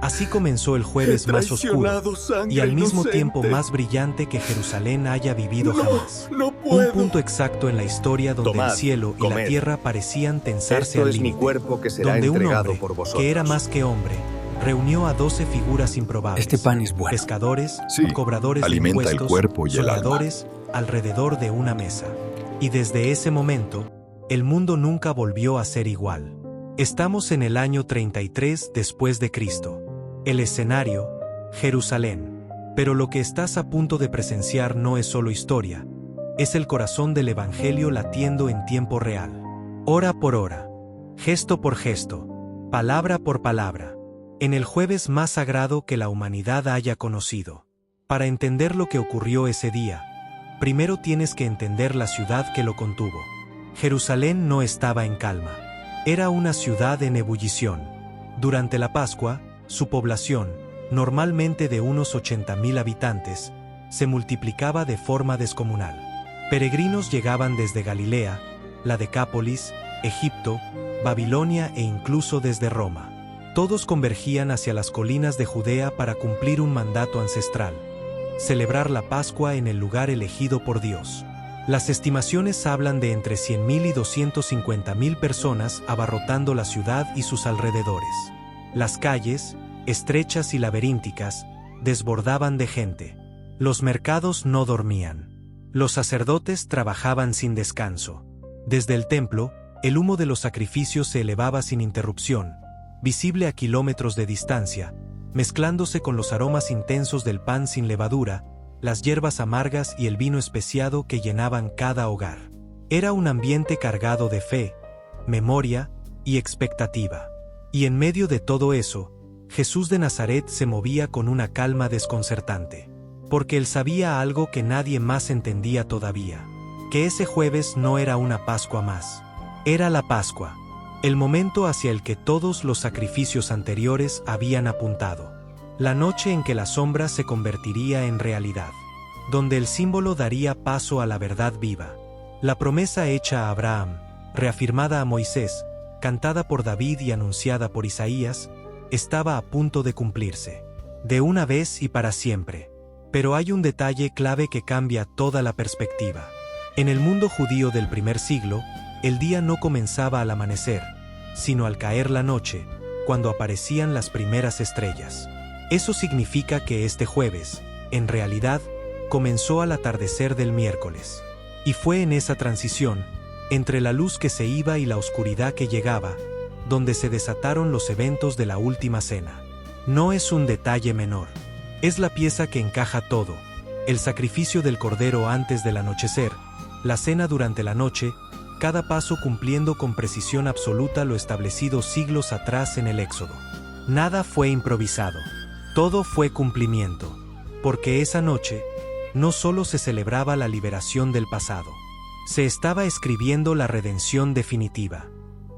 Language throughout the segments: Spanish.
Así comenzó el jueves más oscuro y al mismo tiempo inocente. más brillante que Jerusalén haya vivido jamás. No Un puedo. punto exacto en la historia donde Tomad, el cielo y la comed. tierra parecían tensarse Esto al es mi límite. cuerpo que será Donde un entregado hombre, por vosotros. que era más que hombre, reunió a 12 figuras improbables. Este pan es bueno. Pescadores, Sí, cobradores de alimenta el impuestos, cuerpo y el alma. soñadores, alrededor de una mesa. Y desde ese momento, el mundo nunca volvió a ser igual. Estamos en el año 33 después de Cristo. El escenario, Jerusalén. Pero lo que estás a punto de presenciar no es solo historia, es el corazón del Evangelio latiendo en tiempo real. Hora por hora, gesto por gesto, palabra por palabra, en el jueves más sagrado que la humanidad haya conocido. Para entender lo que ocurrió ese día, primero tienes que entender la ciudad que lo contuvo. Jerusalén no estaba en calma. Era una ciudad en ebullición. Durante la Pascua, su población, normalmente de unos 80.000 habitantes, se multiplicaba de forma descomunal. Peregrinos llegaban desde Galilea, la Decápolis, Egipto, Babilonia e incluso desde Roma. Todos convergían hacia las colinas de Judea para cumplir un mandato ancestral: celebrar la Pascua en el lugar elegido por Dios. Las estimaciones hablan de entre 100.000 y 250.000 personas abarrotando la ciudad y sus alrededores. Las calles, estrechas y laberínticas, desbordaban de gente. Los mercados no dormían. Los sacerdotes trabajaban sin descanso. Desde el templo, el humo de los sacrificios se elevaba sin interrupción, visible a kilómetros de distancia, mezclándose con los aromas intensos del pan sin levadura, las hierbas amargas y el vino especiado que llenaban cada hogar. Era un ambiente cargado de fe, memoria y expectativa. Y en medio de todo eso, Jesús de Nazaret se movía con una calma desconcertante. Porque él sabía algo que nadie más entendía todavía: que ese jueves no era una Pascua más. Era la Pascua, el momento hacia el que todos los sacrificios anteriores habían apuntado. La noche en que la sombra se convertiría en realidad. Donde el símbolo daría paso a la verdad viva. La promesa hecha a Abraham, reafirmada a Moisés, cantada por David y anunciada por Isaías, estaba a punto de cumplirse. De una vez y para siempre. Pero hay un detalle clave que cambia toda la perspectiva. En el mundo judío del primer siglo, el día no comenzaba al amanecer, sino al caer la noche, cuando aparecían las primeras estrellas. Eso significa que este jueves, en realidad, comenzó al atardecer del miércoles. Y fue en esa transición, entre la luz que se iba y la oscuridad que llegaba, donde se desataron los eventos de la última cena. No es un detalle menor. Es la pieza que encaja todo: el sacrificio del cordero antes del anochecer, la cena durante la noche, cada paso cumpliendo con precisión absoluta lo establecido siglos atrás en el Éxodo. Nada fue improvisado. Todo fue cumplimiento. Porque esa noche, no solo se celebraba la liberación del pasado, se estaba escribiendo la redención definitiva.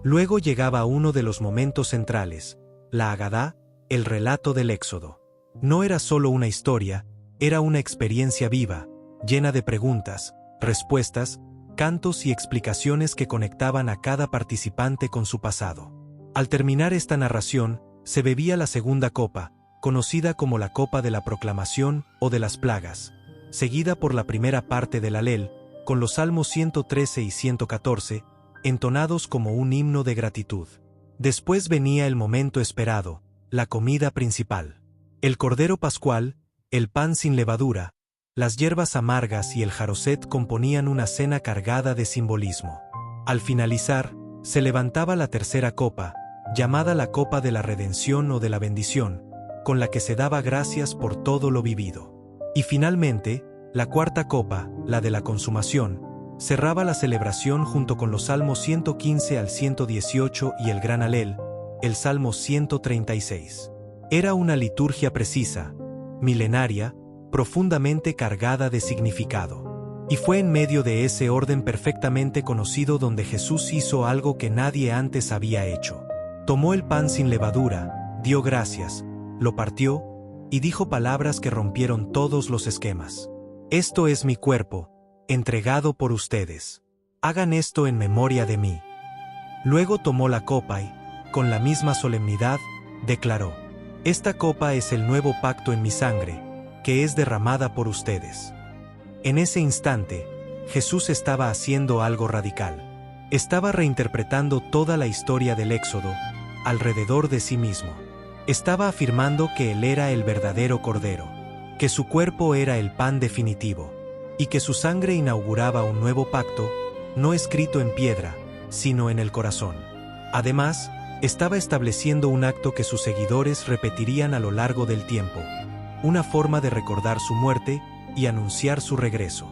Luego llegaba uno de los momentos centrales, la Agadá, el relato del Éxodo. No era solo una historia, era una experiencia viva, llena de preguntas, respuestas, cantos y explicaciones que conectaban a cada participante con su pasado. Al terminar esta narración, se bebía la segunda copa, conocida como la copa de la proclamación o de las plagas, seguida por la primera parte del Alel, con los salmos 113 y 114, entonados como un himno de gratitud. Después venía el momento esperado, la comida principal. El cordero pascual, el pan sin levadura, las hierbas amargas y el jaroset componían una cena cargada de simbolismo. Al finalizar, se levantaba la tercera copa, llamada la copa de la redención o de la bendición, con la que se daba gracias por todo lo vivido. Y finalmente, la cuarta copa, la de la consumación, cerraba la celebración junto con los salmos 115 al 118 y el gran Alel, el salmo 136. Era una liturgia precisa, milenaria, profundamente cargada de significado. Y fue en medio de ese orden perfectamente conocido donde Jesús hizo algo que nadie antes había hecho. Tomó el pan sin levadura, dio gracias, lo partió, y dijo palabras que rompieron todos los esquemas. Esto es mi cuerpo, entregado por ustedes. Hagan esto en memoria de mí. Luego tomó la copa y, con la misma solemnidad, declaró: Esta copa es el nuevo pacto en mi sangre, que es derramada por ustedes. En ese instante, Jesús estaba haciendo algo radical. Estaba reinterpretando toda la historia del Éxodo, alrededor de sí mismo. Estaba afirmando que Él era el verdadero Cordero, que su cuerpo era el pan definitivo, y que su sangre inauguraba un nuevo pacto, no escrito en piedra, sino en el corazón. Además, estaba estableciendo un acto que sus seguidores repetirían a lo largo del tiempo, una forma de recordar su muerte y anunciar su regreso.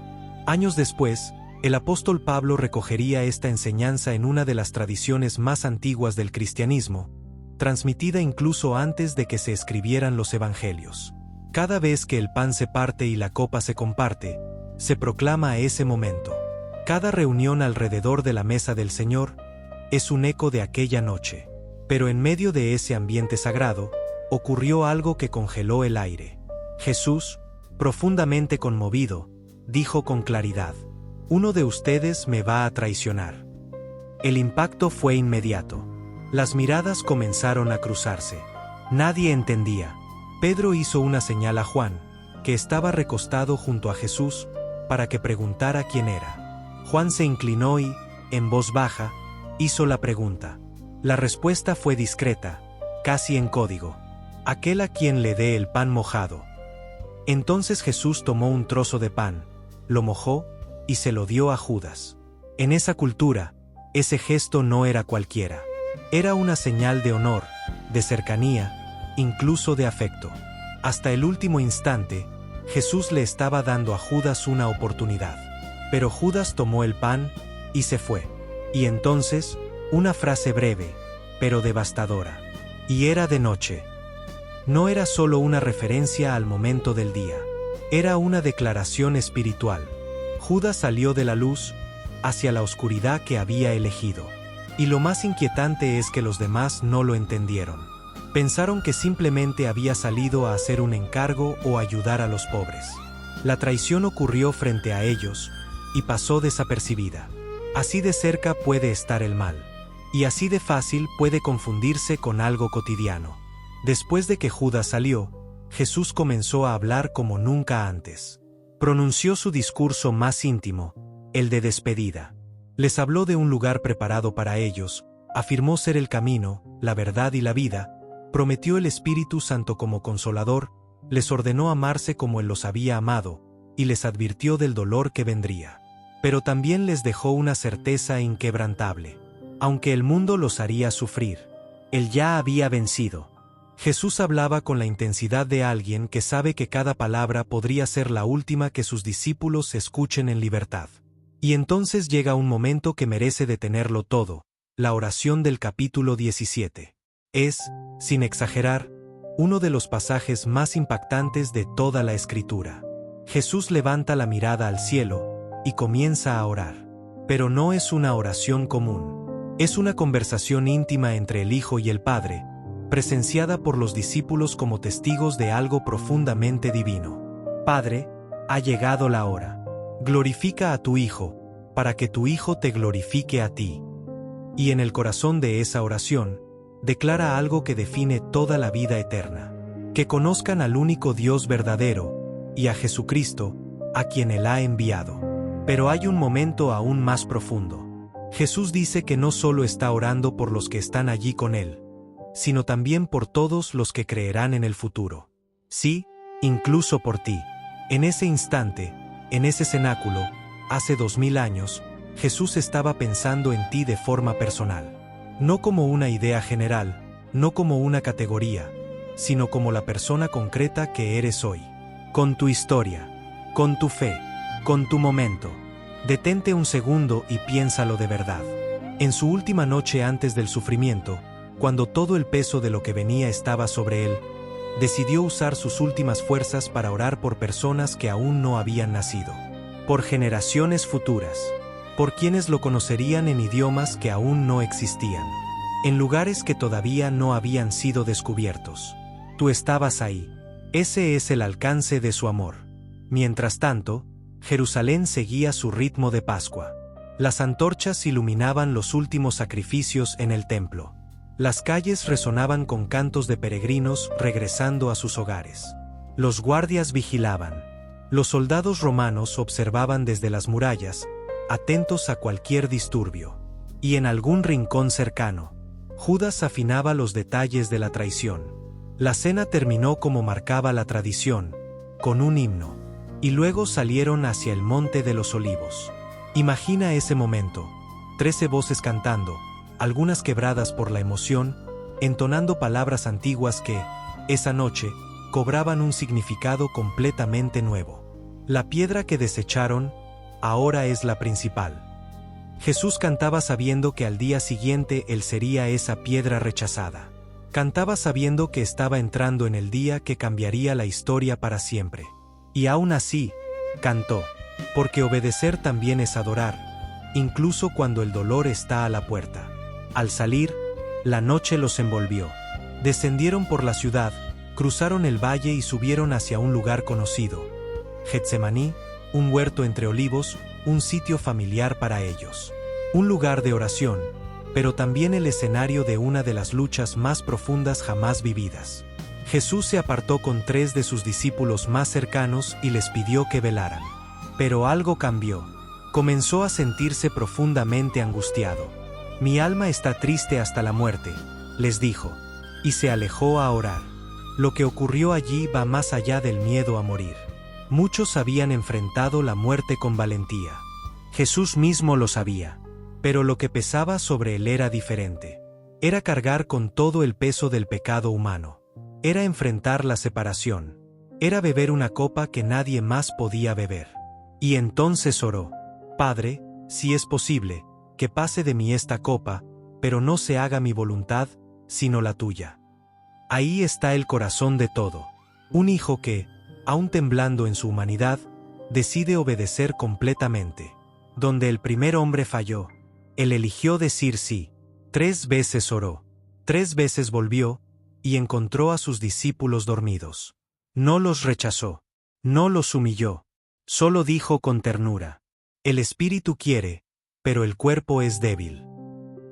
Años después, el apóstol Pablo recogería esta enseñanza en una de las tradiciones más antiguas del cristianismo, transmitida incluso antes de que se escribieran los evangelios. Cada vez que el pan se parte y la copa se comparte, se proclama ese momento. Cada reunión alrededor de la mesa del Señor es un eco de aquella noche. Pero en medio de ese ambiente sagrado, ocurrió algo que congeló el aire. Jesús, profundamente conmovido, dijo con claridad: «Uno de ustedes me va a traicionar». El impacto fue inmediato. Las miradas comenzaron a cruzarse. Nadie entendía. Pedro hizo una señal a Juan, que estaba recostado junto a Jesús, para que preguntara quién era. Juan se inclinó y, en voz baja, hizo la pregunta. La respuesta fue discreta, casi en código: «Aquel a quien le dé el pan mojado». Entonces Jesús tomó un trozo de pan, lo mojó y se lo dio a Judas. En esa cultura, ese gesto no era cualquiera. Era una señal de honor, de cercanía, incluso de afecto. Hasta el último instante, Jesús le estaba dando a Judas una oportunidad. Pero Judas tomó el pan y se fue. Y entonces, una frase breve, pero devastadora: «Y era de noche». No era solo una referencia al momento del día. Era una declaración espiritual. Judas salió de la luz hacia la oscuridad que había elegido. Y lo más inquietante es que los demás no lo entendieron. Pensaron que simplemente había salido a hacer un encargo o ayudar a los pobres. La traición ocurrió frente a ellos y pasó desapercibida. Así de cerca puede estar el mal. Y así de fácil puede confundirse con algo cotidiano. Después de que Judas salió, Jesús comenzó a hablar como nunca antes. Pronunció su discurso más íntimo, el de despedida. Les habló de un lugar preparado para ellos, afirmó ser el camino, la verdad y la vida, prometió el Espíritu Santo como consolador, les ordenó amarse como Él los había amado, y les advirtió del dolor que vendría. Pero también les dejó una certeza inquebrantable. Aunque el mundo los haría sufrir, Él ya había vencido. Jesús hablaba con la intensidad de alguien que sabe que cada palabra podría ser la última que sus discípulos escuchen en libertad. Y entonces llega un momento que merece detenerlo todo, la oración del capítulo 17. Es, sin exagerar, uno de los pasajes más impactantes de toda la Escritura. Jesús levanta la mirada al cielo y comienza a orar. Pero no es una oración común. Es una conversación íntima entre el Hijo y el Padre, presenciada por los discípulos como testigos de algo profundamente divino. Padre, ha llegado la hora. Glorifica a tu Hijo, para que tu Hijo te glorifique a ti. Y en el corazón de esa oración, declara algo que define toda la vida eterna: que conozcan al único Dios verdadero, y a Jesucristo, a quien Él ha enviado. Pero hay un momento aún más profundo. Jesús dice que no solo está orando por los que están allí con Él, sino también por todos los que creerán en el futuro. Sí, incluso por ti. En ese instante, en ese cenáculo, hace 2000 años, Jesús estaba pensando en ti de forma personal. No como una idea general, no como una categoría, sino como la persona concreta que eres hoy. Con tu historia, con tu fe, con tu momento. Detente un segundo y piénsalo de verdad. En su última noche antes del sufrimiento, cuando todo el peso de lo que venía estaba sobre él, decidió usar sus últimas fuerzas para orar por personas que aún no habían nacido. Por generaciones futuras. Por quienes lo conocerían en idiomas que aún no existían. En lugares que todavía no habían sido descubiertos. Tú estabas ahí. Ese es el alcance de su amor. Mientras tanto, Jerusalén seguía su ritmo de Pascua. Las antorchas iluminaban los últimos sacrificios en el templo. Las calles resonaban con cantos de peregrinos regresando a sus hogares. Los guardias vigilaban. Los soldados romanos observaban desde las murallas, atentos a cualquier disturbio. Y en algún rincón cercano, Judas afinaba los detalles de la traición. La cena terminó como marcaba la tradición, con un himno. Y luego salieron hacia el Monte de los Olivos. Imagina ese momento, 13 voces cantando, algunas quebradas por la emoción, entonando palabras antiguas que, esa noche, cobraban un significado completamente nuevo. La piedra que desecharon, ahora es la principal. Jesús cantaba sabiendo que al día siguiente él sería esa piedra rechazada. Cantaba sabiendo que estaba entrando en el día que cambiaría la historia para siempre. Y aún así, cantó, porque obedecer también es adorar, incluso cuando el dolor está a la puerta. Al salir, la noche los envolvió. Descendieron por la ciudad, cruzaron el valle y subieron hacia un lugar conocido. Getsemaní, un huerto entre olivos, un sitio familiar para ellos. Un lugar de oración, pero también el escenario de una de las luchas más profundas jamás vividas. Jesús se apartó con 3 de sus discípulos más cercanos y les pidió que velaran. Pero algo cambió. Comenzó a sentirse profundamente angustiado. Mi alma está triste hasta la muerte, les dijo, y se alejó a orar. Lo que ocurrió allí va más allá del miedo a morir. Muchos habían enfrentado la muerte con valentía. Jesús mismo lo sabía. Pero lo que pesaba sobre él era diferente. Era cargar con todo el peso del pecado humano. Era enfrentar la separación. Era beber una copa que nadie más podía beber. Y entonces oró: Padre, si es posible, que pase de mí esta copa, pero no se haga mi voluntad, sino la tuya. Ahí está el corazón de todo. Un hijo que, aun temblando en su humanidad, decide obedecer completamente. Donde el primer hombre falló, él eligió decir sí. 3 veces oró, 3 veces volvió, y encontró a sus discípulos dormidos. No los rechazó, no los humilló, solo dijo con ternura: el espíritu quiere, pero el cuerpo es débil.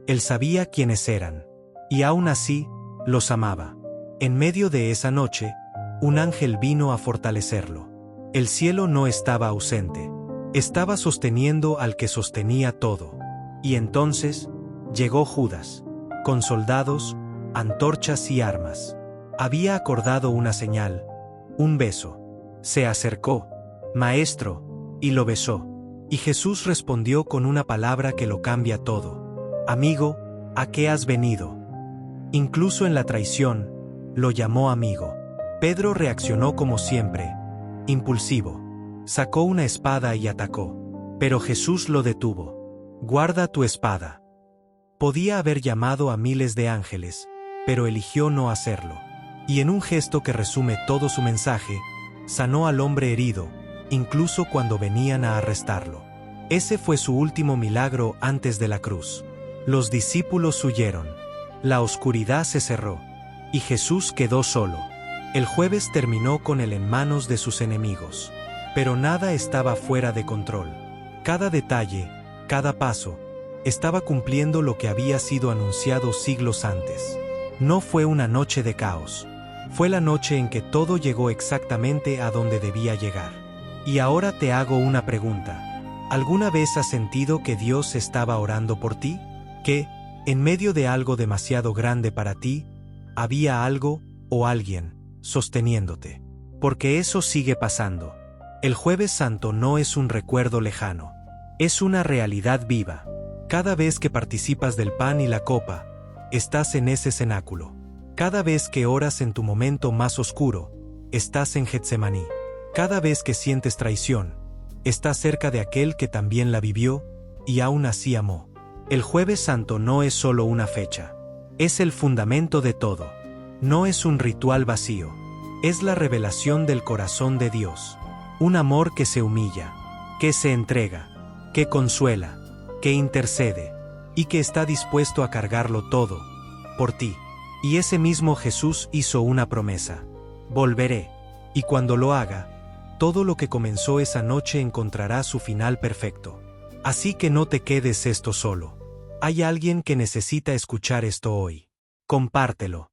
Él sabía quiénes eran, y aún así, los amaba. En medio de esa noche, un ángel vino a fortalecerlo. El cielo no estaba ausente, estaba sosteniendo al que sostenía todo. Y entonces, llegó Judas, con soldados, antorchas y armas. Había acordado una señal, un beso. Se acercó: Maestro, y lo besó. Y Jesús respondió con una palabra que lo cambia todo: Amigo, ¿a qué has venido? Incluso en la traición, lo llamó amigo. Pedro reaccionó como siempre, impulsivo. Sacó una espada y atacó. Pero Jesús lo detuvo. Guarda tu espada. Podía haber llamado a miles de ángeles, pero eligió no hacerlo. Y en un gesto que resume todo su mensaje, sanó al hombre herido, incluso cuando venían a arrestarlo. Ese fue su último milagro antes de la cruz. Los discípulos huyeron. La oscuridad se cerró. Y Jesús quedó solo. El jueves terminó con él en manos de sus enemigos. Pero nada estaba fuera de control. Cada detalle, cada paso, estaba cumpliendo lo que había sido anunciado siglos antes. No fue una noche de caos. Fue la noche en que todo llegó exactamente a donde debía llegar. Y ahora te hago una pregunta. ¿Alguna vez has sentido que Dios estaba orando por ti? Que, en medio de algo demasiado grande para ti, había algo, o alguien, sosteniéndote. Porque eso sigue pasando. El Jueves Santo no es un recuerdo lejano. Es una realidad viva. Cada vez que participas del pan y la copa, estás en ese cenáculo. Cada vez que oras en tu momento más oscuro, estás en Getsemaní. Cada vez que sientes traición, estás cerca de aquel que también la vivió, y aún así amó. El Jueves Santo no es solo una fecha. Es el fundamento de todo. No es un ritual vacío. Es la revelación del corazón de Dios. Un amor que se humilla, que se entrega, que consuela, que intercede, y que está dispuesto a cargarlo todo, por ti. Y ese mismo Jesús hizo una promesa: volveré, y cuando lo haga, todo lo que comenzó esa noche encontrará su final perfecto. Así que no te quedes esto solo. Hay alguien que necesita escuchar esto hoy. Compártelo.